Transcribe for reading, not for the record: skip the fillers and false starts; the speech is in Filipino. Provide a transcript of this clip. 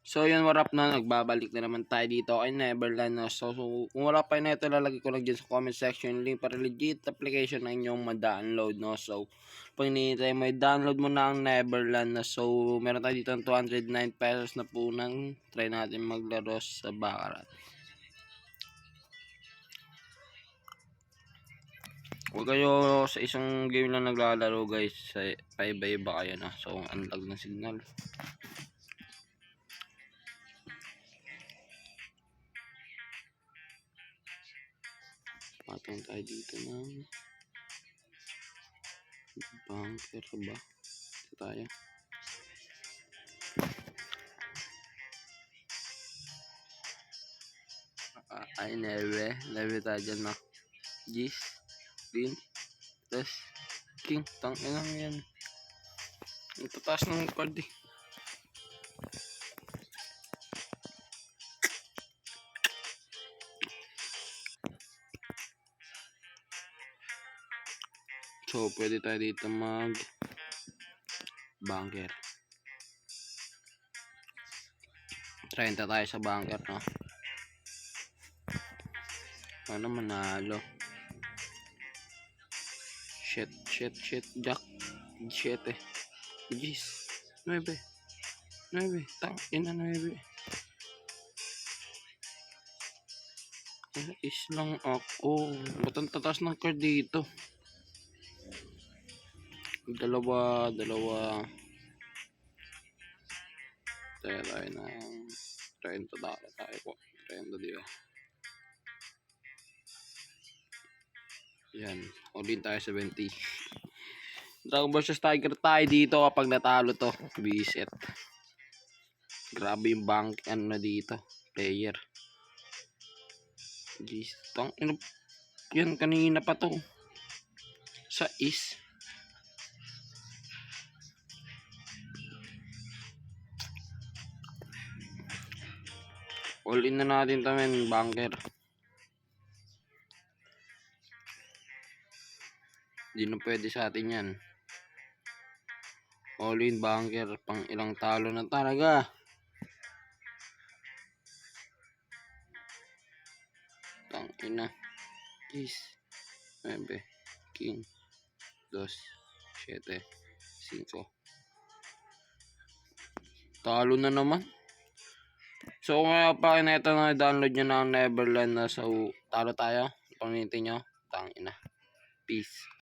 So yun, warap na, nagbabalik na naman tayo dito kay Neverland. No? So kung wala pa na ito, lalagay ko lang dyan sa comment section link para legit application na inyong ma-download. No? So pag hinihintay mo, i-download mo na ang Neverland. No? So meron tayo dito ng 209 pesos na punang. Try natin maglaro sa Baccarat. Huwag kayo sa isang game lang naglalaro guys, paiba-iba kayo na. So ang lag ng signal. Patong tayo dito ng bunker ba? Ito tayo. Ay, neve tayo dyan na. Gis, green, plus, king, tang inang yan. Ang tataas ng card eh. So, pwede tayo dito mag bunker. 30 tayo sa bunker, no? Ano manalo? Shit, jack. Shit eh. Jeez. 9. Tang ina 9. Is lang ako. Ba't ang tatas ng card dito? Dalawa. Tayo ng 30 tayo po. 30 di ba? Yan. All-in tayo 70. Dragon Ball Tiger tayo dito kapag natalo to. Biset. Grabe yung bank ano na dito. Player. Jeez. Yan kanina pa to. Sa is. All in na natin tamen bunker. Hindi na pwede sa atin yan. All in bunker. Pang ilang talo na talaga. Tang ina. Is 9. King. 2. 7. 5. Talo na naman. So kung kaya pa na ito na download nyo na ang Neverland na, so talo tayo. Panginitin nyo. Tang ina. Peace.